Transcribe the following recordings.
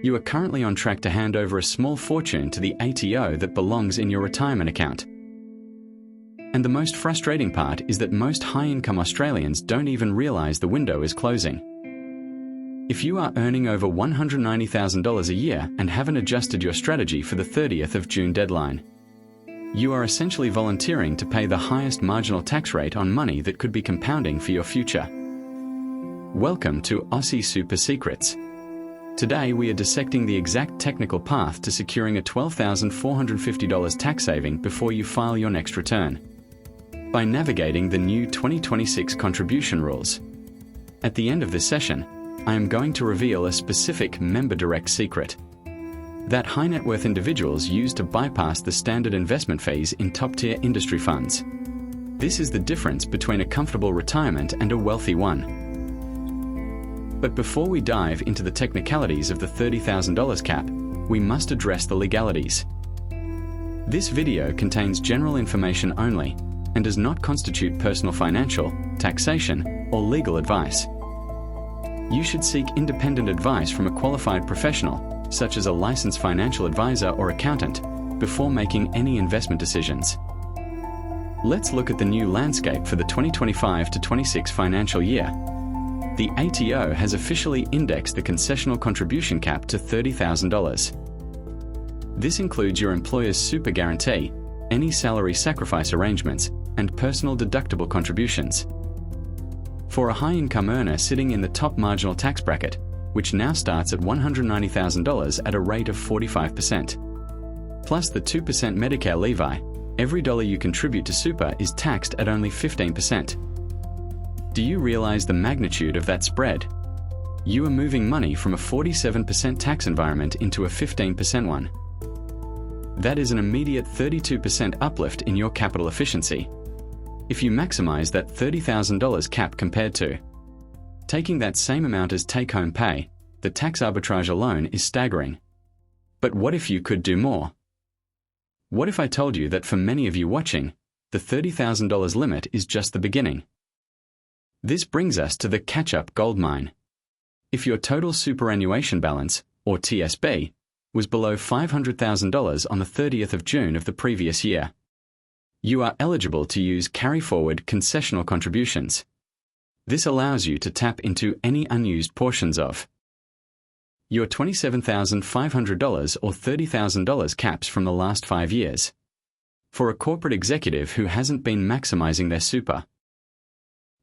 You are currently on track to hand over a small fortune to the ATO that belongs in your retirement account. And the most frustrating part is that most high-income Australians don't even realise the window is closing. If you are earning over $190,000 a year and haven't adjusted your strategy for the 30th of June deadline, you are essentially volunteering to pay the highest marginal tax rate on money that could be compounding for your future. Welcome to Aussie Super Secrets. Today we are dissecting the exact technical path to securing a $12,450 tax saving before you file your next return, by navigating the new 2026 contribution rules. At the end of this session, I am going to reveal a specific member direct secret that high net worth individuals use to bypass the standard investment fees in top-tier industry funds. This is the difference between a comfortable retirement and a wealthy one. But before we dive into the technicalities of the $30,000 cap, we must address the legalities. This video contains general information only and does not constitute personal financial, taxation, or legal advice. You should seek independent advice from a qualified professional, such as a licensed financial advisor or accountant, before making any investment decisions. Let's look at the new landscape for the 2025 to 26 financial year. The ATO has officially indexed the concessional contribution cap to $30,000. This includes your employer's super guarantee, any salary sacrifice arrangements, and personal deductible contributions. For a high-income earner sitting in the top marginal tax bracket, which now starts at $190,000 at a rate of 45%, plus the 2% Medicare levy, every dollar you contribute to super is taxed at only 15%. Do you realize the magnitude of that spread? You are moving money from a 47% tax environment into a 15% one. That is an immediate 32% uplift in your capital efficiency. If you maximize that $30,000 cap compared to taking that same amount as take-home pay, the tax arbitrage alone is staggering. But what if you could do more? What if I told you that for many of you watching, the $30,000 limit is just the beginning? This brings us to the catch-up goldmine. If your total superannuation balance, or TSB, was below $500,000 on the 30th of June of the previous year, you are eligible to use carry-forward concessional contributions. This allows you to tap into any unused portions of your $27,500 or $30,000 caps from the last 5 years. For a corporate executive who hasn't been maximizing their super,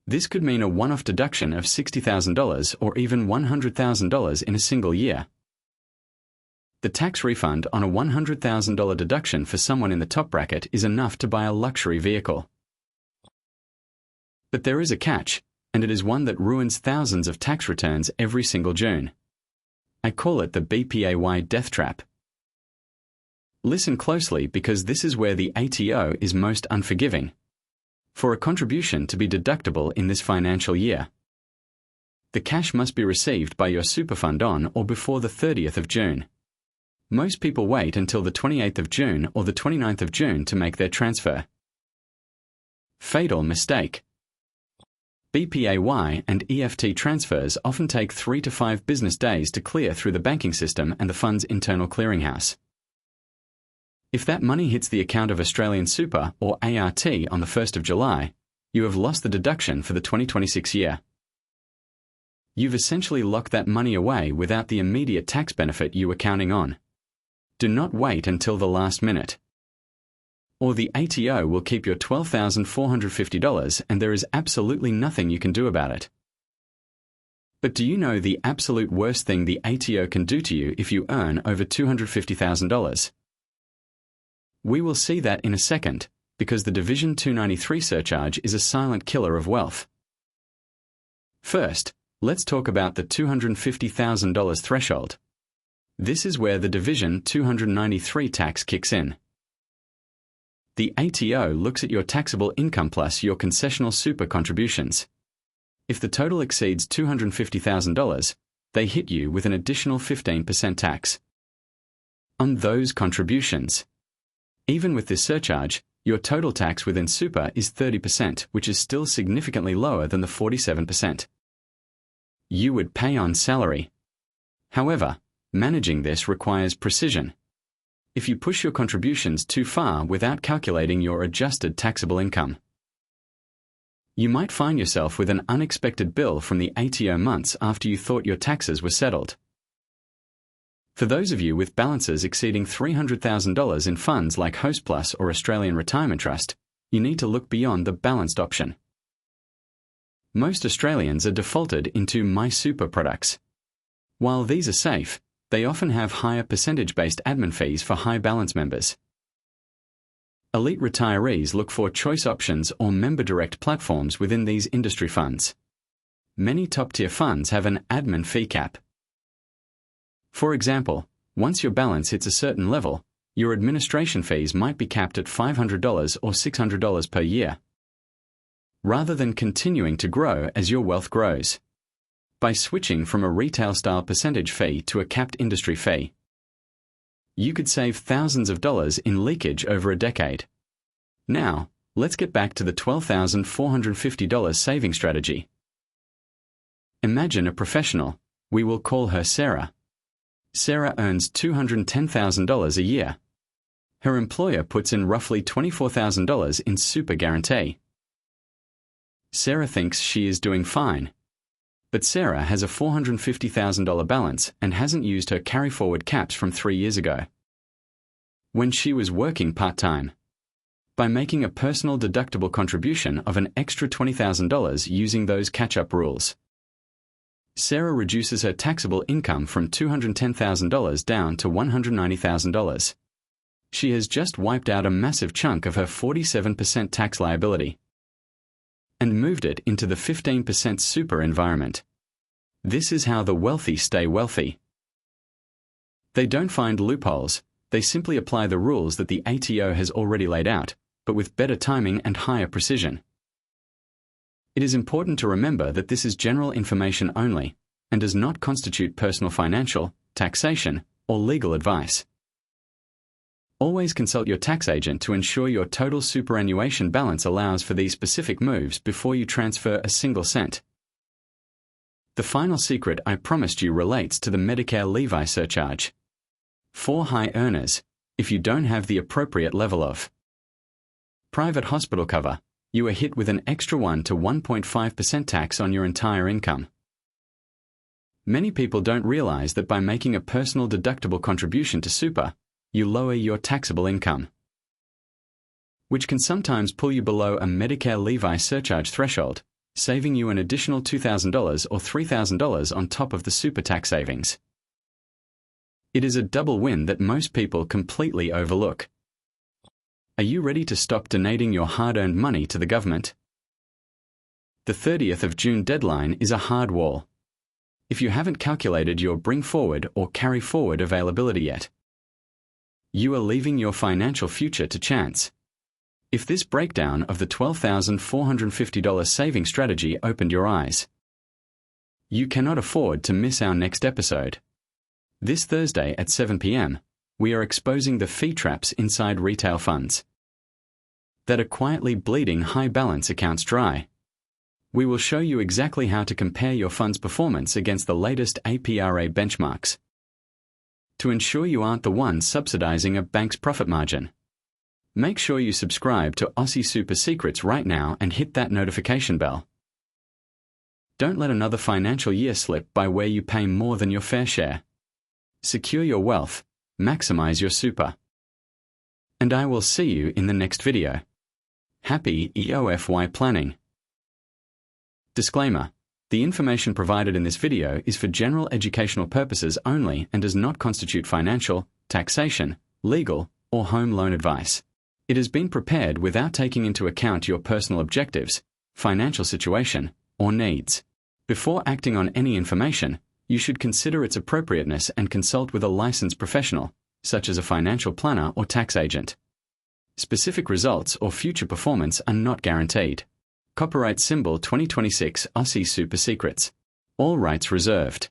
this could mean a one-off deduction of $60,000 or even $100,000 in a single year. The tax refund on a $100,000 deduction for someone in the top bracket is enough to buy a luxury vehicle. But there is a catch, and it is one that ruins thousands of tax returns every single June. I call it the BPAY death trap. Listen closely because this is where the ATO is most unforgiving. For a contribution to be deductible in this financial year, the cash must be received by your super fund on or before the 30th of June. Most people wait until the 28th of June or the 29th of June to make their transfer. Fatal mistake. BPAY and EFT transfers often take 3 to 5 business days to clear through the banking system and the fund's internal clearinghouse. If that money hits the account of Australian Super or ART on the 1st of July, you have lost the deduction for the 2026 year. You've essentially locked that money away without the immediate tax benefit you were counting on. Do not wait until the last minute, or the ATO will keep your $12,450 and there is absolutely nothing you can do about it. But do you know the absolute worst thing the ATO can do to you if you earn over $250,000? We will see that in a second, because the Division 293 surcharge is a silent killer of wealth. First, let's talk about the $250,000 threshold. This is where the Division 293 tax kicks in. The ATO looks at your taxable income plus your concessional super contributions. If the total exceeds $250,000, they hit you with an additional 15% tax on those contributions. Even with this surcharge, your total tax within super is 30%, which is still significantly lower than the 47% you would pay on salary. However, Managing this requires precision. If you push your contributions too far without calculating your adjusted taxable income, you might find yourself with an unexpected bill from the ATO months after you thought your taxes were settled. For those of you with balances exceeding $300,000 in funds like Hostplus or Australian Retirement Trust, you need to look beyond the balanced option. Most Australians are defaulted into My Super products. While these are safe, they often have higher percentage-based admin fees for high balance members. Elite retirees look for choice options or member-direct platforms within these industry funds. Many top-tier funds have an admin fee cap. For example, once your balance hits a certain level, your administration fees might be capped at $500 or $600 per year, rather than continuing to grow as your wealth grows. By switching from a retail-style percentage fee to a capped industry fee, you could save thousands of dollars in leakage over a decade. Now, let's get back to the $12,450 saving strategy. Imagine a professional. We will call her Sarah. Sarah earns $210,000 a year. Her employer puts in roughly $24,000 in super guarantee. Sarah thinks she is doing fine. But Sarah has a $450,000 balance and hasn't used her carry-forward caps from 3 years ago, when she was working part-time. By making a personal deductible contribution of an extra $20,000 using those catch-up rules, Sarah reduces her taxable income from $210,000 down to $190,000. She has just wiped out a massive chunk of her 47% tax liability and moved it into the 15% super environment. This is how the wealthy stay wealthy. They don't find loopholes, they simply apply the rules that the ATO has already laid out, but with better timing and higher precision. It is important to remember that this is general information only, and does not constitute personal financial, taxation, or legal advice. Always consult your tax agent to ensure your total superannuation balance allows for these specific moves before you transfer a single cent. The final secret I promised you relates to the Medicare levy surcharge. For high earners, if you don't have the appropriate level of private hospital cover, you are hit with an extra 1 to 1.5% tax on your entire income. Many people don't realize that by making a personal deductible contribution to super, you lower your taxable income, which can sometimes pull you below a Medicare levy surcharge threshold, saving you an additional $2,000 or $3,000 on top of the super tax savings. It is a double win that most people completely overlook. Are you ready to stop donating your hard-earned money to the government? The 30th of June deadline is a hard wall. If you haven't calculated your bring forward or carry forward availability yet, you are leaving your financial future to chance. If this breakdown of the $12,450 saving strategy opened your eyes, you cannot afford to miss our next episode. This Thursday at 7 p.m., we are exposing the fee traps inside retail funds that are quietly bleeding high balance accounts dry. We will show you exactly how to compare your fund's performance against the latest APRA benchmarks to ensure you aren't the one subsidizing a bank's profit margin. Make sure you subscribe to Aussie Super Secrets right now and hit that notification bell. Don't let another financial year slip by where you pay more than your fair share. Secure your wealth, maximize your super. And I will see you in the next video. Happy EOFY planning. Disclaimer: the information provided in this video is for general educational purposes only and does not constitute financial, taxation, legal, or home loan advice. It has been prepared without taking into account your personal objectives, financial situation, or needs. Before acting on any information, you should consider its appropriateness and consult with a licensed professional, such as a financial planner or tax agent. Specific results or future performance are not guaranteed. Copyright symbol 2026 Aussie Super Secrets. All rights reserved.